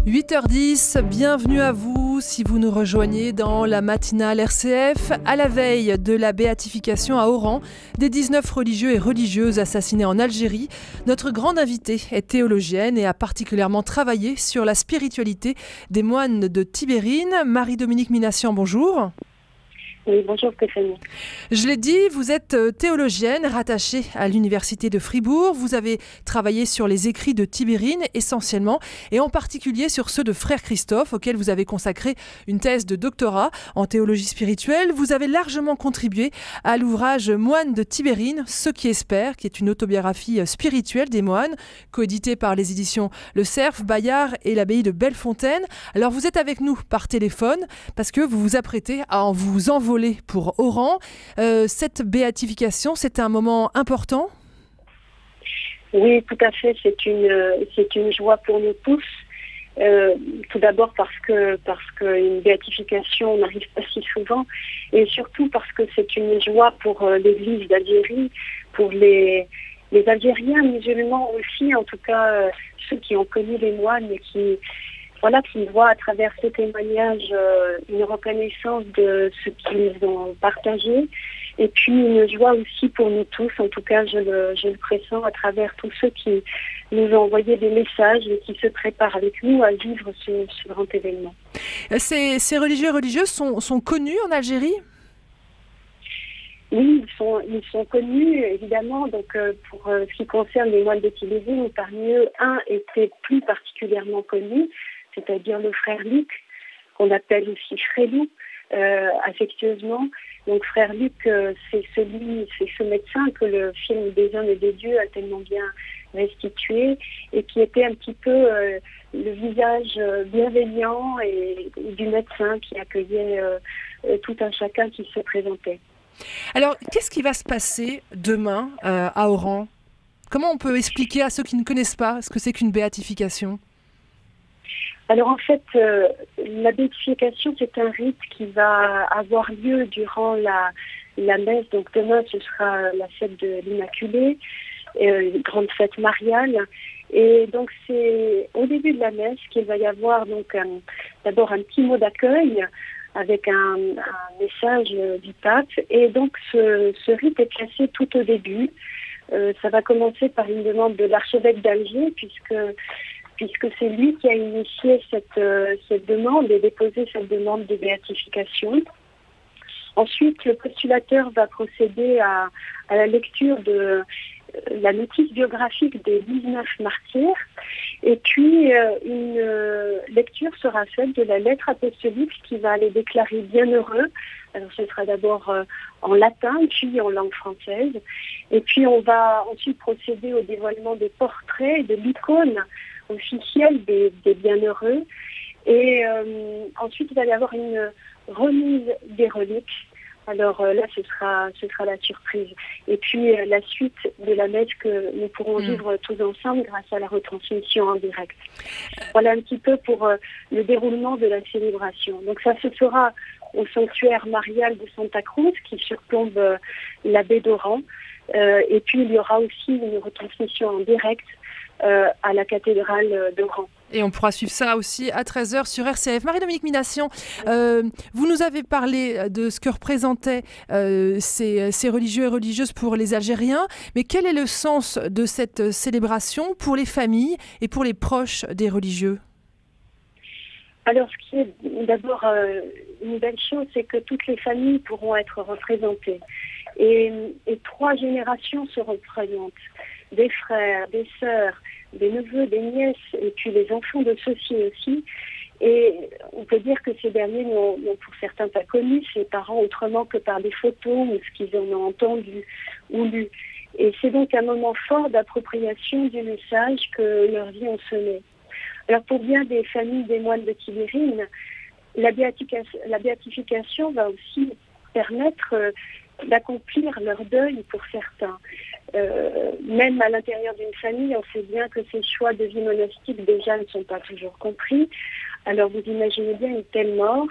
8h10, bienvenue à vous si vous nous rejoignez dans la matinale RCF à la veille de la béatification à Oran des 19 religieux et religieuses assassinés en Algérie. Notre grande invitée est théologienne et a particulièrement travaillé sur la spiritualité des moines de Tibérine. Marie-Dominique Minassian, bonjour. Oui, bonjour Stéphanie. Je l'ai dit, vous êtes théologienne rattachée à l'université de Fribourg. Vous avez travaillé sur les écrits de Tibérine essentiellement et en particulier sur ceux de Frère Christophe auxquels vous avez consacré une thèse de doctorat en théologie spirituelle. Vous avez largement contribué à l'ouvrage Moines de Tibérine, ceux qui espèrent, qui est une autobiographie spirituelle des moines, coéditée par les éditions Le Cerf, Bayard et l'abbaye de Bellefontaine. Alors vous êtes avec nous par téléphone parce que vous vous apprêtez à vous envoler pour Oran. Cette béatification, c'est un moment important? Oui, tout à fait. C'est une joie pour nous tous. Tout d'abord parce qu'une béatification n'arrive pas si souvent, et surtout parce que c'est une joie pour l'Église d'Algérie, pour les Algériens musulmans aussi, en tout cas ceux qui ont connu les moines et qui voient à travers ce témoignage une reconnaissance de ce qu'ils ont partagé, et puis une joie aussi pour nous tous. En tout cas, je le pressens à travers tous ceux qui nous ont envoyé des messages et qui se préparent avec nous à vivre ce grand événement. Ces religieux et religieuses sont connus en Algérie? Oui, ils sont connus, évidemment. Donc, pour ce qui concerne les moines de Tibérine, parmi eux, un était plus particulièrement connu, c'est-à-dire le frère Luc, qu'on appelle aussi Frélou, affectueusement. Donc frère Luc, c'est ce médecin que le film des hommes et des dieux a tellement bien restitué, et qui était un petit peu le visage bienveillant et du médecin qui accueillait tout un chacun qui se présentait. Alors, qu'est-ce qui va se passer demain à Oran? Comment on peut expliquer à ceux qui ne connaissent pas ce que c'est qu'une béatification? Alors en fait, la béatification, c'est un rite qui va avoir lieu durant la messe. Donc demain, ce sera la fête de l'Immaculée, grande fête mariale. Et donc c'est au début de la messe qu'il va y avoir donc d'abord un petit mot d'accueil avec un message du pape. Et donc ce rite est placé tout au début. Ça va commencer par une demande de l'archevêque d'Alger, puisque c'est lui qui a initié cette demande et déposé cette demande de béatification. Ensuite, le postulateur va procéder à la lecture de la notice biographique des 19 martyrs, et puis une lecture sera faite de la lettre apostolique qui va les déclarer bienheureux. Alors ce sera d'abord en latin, puis en langue française, et puis on va ensuite procéder au dévoilement des portraits et de l'icône officielle des bienheureux, et ensuite il va y avoir une remise des reliques. Alors là, ce sera la surprise. Et puis la suite de la messe que nous pourrons vivre tous ensemble grâce à la retransmission en direct. Voilà un petit peu pour le déroulement de la célébration. Donc ça se fera au sanctuaire marial de Santa Cruz qui surplombe la baie d'Oran. Et puis il y aura aussi une retransmission en direct à la cathédrale d'Oran. Et on pourra suivre ça aussi à 13h sur RCF. Marie-Dominique Minassian, vous nous avez parlé de ce que représentaient ces religieux et religieuses pour les Algériens, mais quel est le sens de cette célébration pour les familles et pour les proches des religieux? Alors, ce qui est d'abord une belle chose, c'est que toutes les familles pourront être représentées. Et 3 générations se représentent. Des frères, des sœurs, des neveux, des nièces, et puis les enfants de ceux-ci aussi. Et on peut dire que ces derniers n'ont pour certains pas connu ces parents autrement que par des photos ou ce qu'ils en ont entendu ou lu. Et c'est donc un moment fort d'appropriation du message que leurs vies ont semé. Alors pour bien des familles des moines de Tibérine, la béatification va aussi permettre d'accomplir leur deuil pour certains. Même à l'intérieur d'une famille, on sait bien que ces choix de vie monastique déjà ne sont pas toujours compris. Alors vous imaginez bien une telle mort.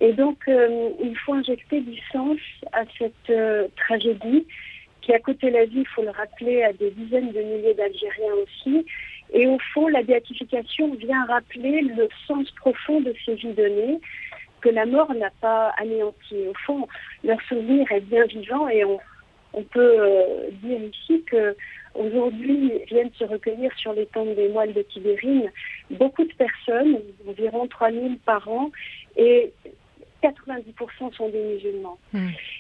Et donc il faut injecter du sens à cette tragédie qui a coûté la vie, il faut le rappeler, à des dizaines de milliers d'Algériens aussi, Et au fond, la béatification vient rappeler le sens profond de ces vies données, que la mort n'a pas anéanti. Au fond, leur souvenir est bien vivant et on peut dire ici que aujourd'hui viennent se recueillir sur les tombes des moines de Tibérine beaucoup de personnes, environ 3000 par an, et 90% sont des musulmans.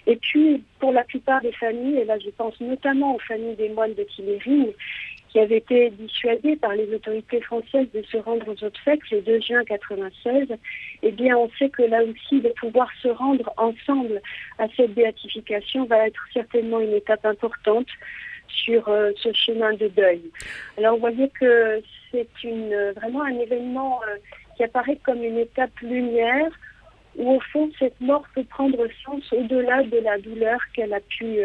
Et puis, pour la plupart des familles, et là je pense notamment aux familles des moines de Tibérine, qui avaient été dissuadés par les autorités françaises de se rendre aux obsèques le 2 juin 1996, eh bien on sait que là aussi, de pouvoir se rendre ensemble à cette béatification va être certainement une étape importante sur ce chemin de deuil. Alors vous voyez que c'est vraiment un événement qui apparaît comme une étape lumière, où au fond cette mort peut prendre sens au-delà de la douleur qu'elle a pu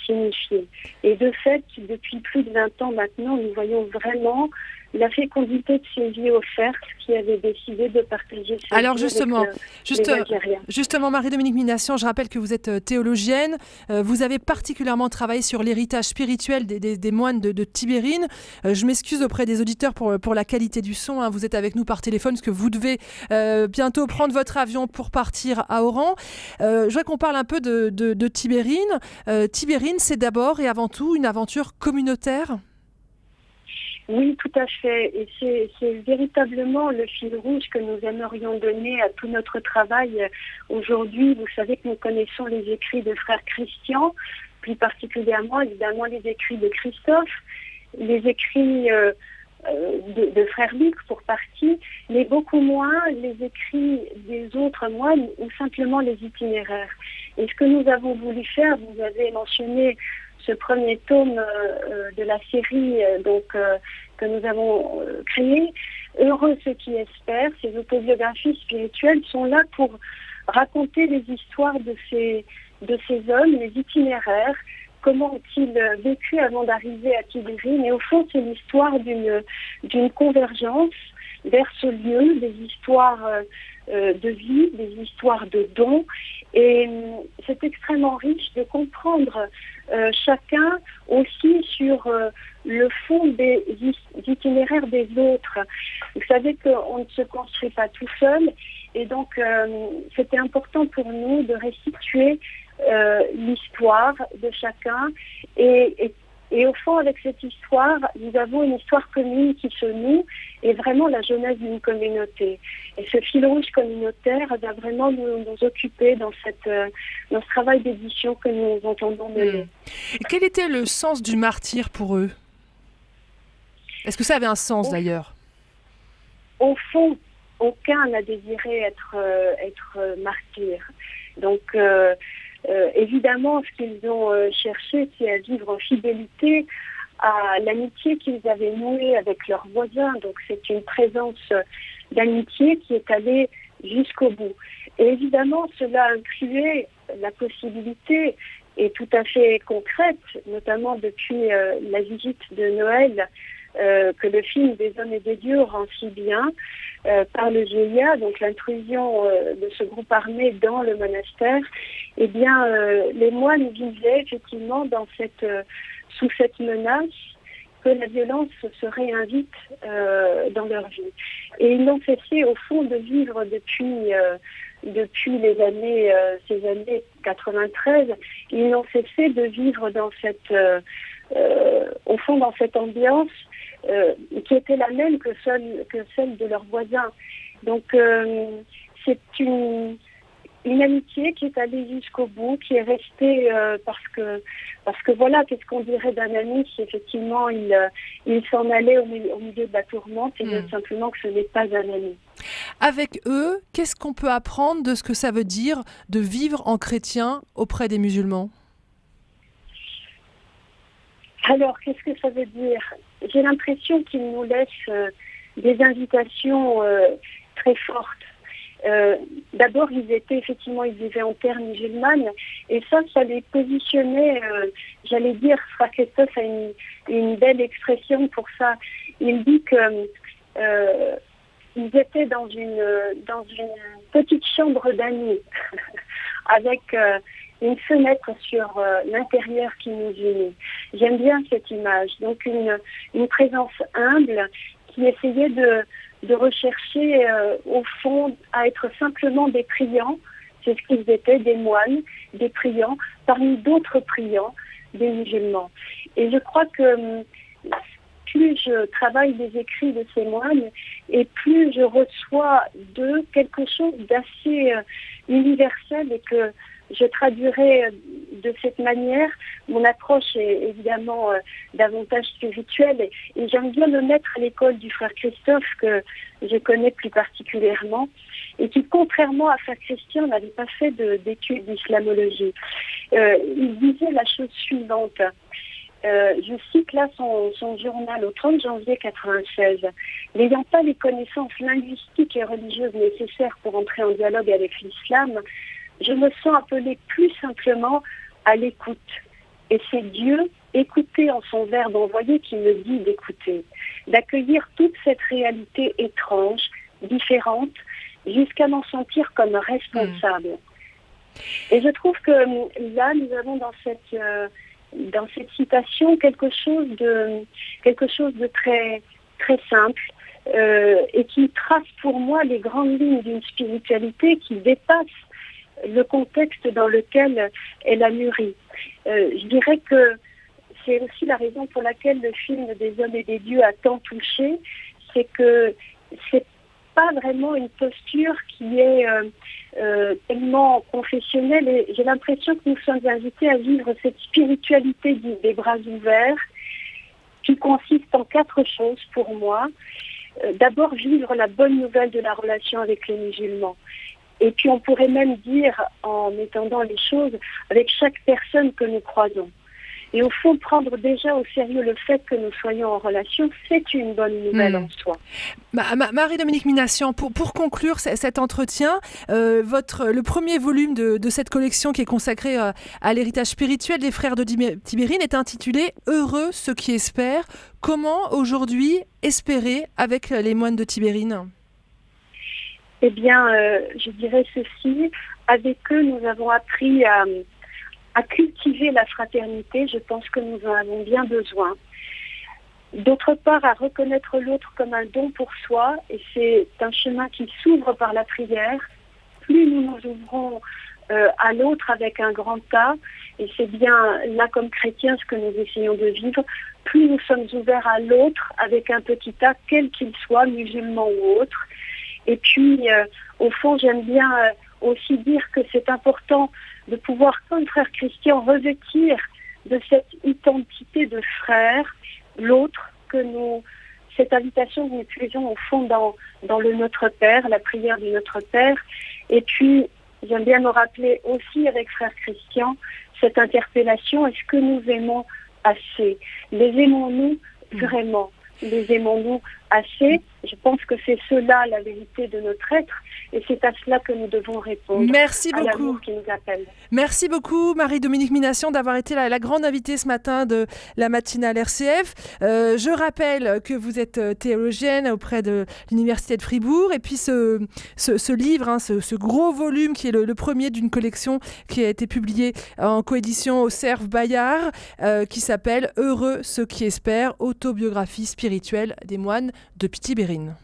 signifier. Et de fait, depuis plus de 20 ans maintenant, nous voyons vraiment la fécondité de ces vies offertes qui avaient décidé de partager cette Alors vie justement, avec les Algériens. Justement, Marie-Dominique Minassian, je rappelle que vous êtes théologienne. Vous avez particulièrement travaillé sur l'héritage spirituel des moines de Tibérine. Je m'excuse auprès des auditeurs pour la qualité du son. Hein. Vous êtes avec nous par téléphone parce que vous devez bientôt prendre votre avion pour partir à Oran. Je voudrais qu'on parle un peu de Tibérine. Tibérine, c'est d'abord et avant tout une aventure communautaire. Oui, tout à fait. Et c'est véritablement le fil rouge que nous aimerions donner à tout notre travail aujourd'hui. Vous savez que nous connaissons les écrits de frère Christian, plus particulièrement, évidemment, les écrits de Christophe, les écrits de frère Luc pour partie, mais beaucoup moins les écrits des autres moines ou simplement les itinéraires. Et ce que nous avons voulu faire, vous avez mentionné ce premier tome de la série que nous avons créé, Heureux ceux qui espèrent, ces autobiographies spirituelles sont là pour raconter les histoires de ces hommes, les itinéraires, comment ont-ils vécu avant d'arriver à Tibérine. Et au fond, c'est l'histoire d'une convergence vers ce lieu, des histoires de vie, des histoires de dons. Et c'est extrêmement riche de comprendre chacun aussi sur le fond des itinéraires des autres. Vous savez qu'on ne se construit pas tout seul, et donc c'était important pour nous de restituer l'histoire de chacun, et au fond, avec cette histoire, nous avons une histoire commune qui se noue, et vraiment la jeunesse d'une communauté. Et ce fil rouge communautaire va vraiment nous occuper dans ce travail d'édition que nous entendons mener. Et quel était le sens du martyre pour eux ? Est-ce que ça avait un sens d'ailleurs ? Au fond, aucun n'a désiré être martyr. Donc, évidemment, ce qu'ils ont cherché, c'est à vivre en fidélité à l'amitié qu'ils avaient nouée avec leurs voisins. Donc, c'est une présence d'amitié qui est allée jusqu'au bout. Et évidemment, cela incluait la possibilité, et tout à fait concrète, notamment depuis la visite de Noël, que le film des hommes et des dieux rend si bien, par le GIA, donc l'intrusion de ce groupe armé dans le monastère, eh bien, les moines vivaient effectivement sous cette menace que la violence se réinvite dans leur vie. Et ils n'ont cessé, au fond, de vivre depuis ces années 93, ils n'ont cessé de vivre dans dans cette ambiance qui était la même que celle de leurs voisins. Donc c'est une amitié qui est allée jusqu'au bout, qui est restée parce que voilà, qu'est-ce qu'on dirait d'un ami si effectivement il s'en allait au milieu de la tourmente, et bien simplement que ce n'est pas un ami. Avec eux, qu'est-ce qu'on peut apprendre de ce que ça veut dire de vivre en chrétien auprès des musulmans ? Alors, qu'est-ce que ça veut dire ? J'ai l'impression qu'ils nous laissent des invitations très fortes. D'abord, ils vivaient en terre musulmane, et ça les positionnait, j'allais dire, Frère Christophe a une belle expression pour ça. Il dit que ils étaient dans une petite chambre d'amis, avec une fenêtre sur l'intérieur qui nous unit. J'aime bien cette image. Donc une présence humble qui essayait de rechercher au fond à être simplement des priants. C'est ce qu'ils étaient, des moines, des priants, parmi d'autres priants, des musulmans. Et je crois que plus je travaille les écrits de ces moines et plus je reçois d'eux quelque chose d'assez universel et que je traduirai de cette manière. Mon approche est évidemment davantage spirituelle et j'aime bien le mettre à l'école du frère Christophe que je connais plus particulièrement et qui, contrairement à frère Christian, n'avait pas fait d'études d'islamologie. Il disait la chose suivante. Je cite là son journal au 30 janvier 1996. N'ayant pas les connaissances linguistiques et religieuses nécessaires pour entrer en dialogue avec l'islam, je me sens appelée plus simplement à l'écoute. Et c'est Dieu, écouté en son verbe envoyé, qui me dit d'écouter, d'accueillir toute cette réalité étrange, différente, jusqu'à m'en sentir comme responsable. Et je trouve que là, nous avons dans cette citation quelque chose de très, très simple et qui trace pour moi les grandes lignes d'une spiritualité qui dépasse le contexte dans lequel elle a mûri. Je dirais que c'est aussi la raison pour laquelle le film des hommes et des dieux a tant touché, c'est que c'est pas vraiment une posture qui est tellement confessionnelle et j'ai l'impression que nous sommes invités à vivre cette spiritualité des bras ouverts qui consiste en 4 choses pour moi. D'abord, vivre la bonne nouvelle de la relation avec les musulmans. Et puis on pourrait même dire, en étendant les choses, avec chaque personne que nous croisons. Et au fond, prendre déjà au sérieux le fait que nous soyons en relation, c'est une bonne nouvelle en soi. Marie-Dominique Minassian, pour conclure cet entretien, le premier volume de cette collection qui est consacrée à l'héritage spirituel des frères de Tibérine est intitulé « Heureux ceux qui espèrent ». Comment aujourd'hui espérer avec les moines de Tibérine ? Eh bien, je dirais ceci, avec eux, nous avons appris à cultiver la fraternité, je pense que nous en avons bien besoin. D'autre part, à reconnaître l'autre comme un don pour soi, et c'est un chemin qui s'ouvre par la prière. Plus nous nous ouvrons à l'autre avec un grand A, et c'est bien là comme chrétiens ce que nous essayons de vivre, plus nous sommes ouverts à l'autre avec un petit A, quel qu'il soit, musulman ou autre. Et puis, au fond, j'aime bien aussi dire que c'est important de pouvoir, comme frère Christian, revêtir de cette identité de frère l'autre, cette invitation que nous puisons au fond dans le Notre Père, la prière du Notre Père. Et puis, j'aime bien me rappeler aussi avec frère Christian cette interpellation, est-ce que nous aimons assez? Les aimons-nous vraiment? Les aimons-nous assez? Je pense que c'est cela la vérité de notre être et c'est à cela que nous devons répondre. Merci beaucoup. À l'amour qui nous appelle. Merci beaucoup Marie-Dominique Minassian d'avoir été la grande invitée ce matin de la matinale RCF. Je rappelle que vous êtes théologienne auprès de l'Université de Fribourg et puis ce livre, ce gros volume qui est le premier d'une collection qui a été publiée en coédition au Cerf Bayard qui s'appelle « Heureux ceux qui espèrent, autobiographie spirituelle des moines de Tibérine ».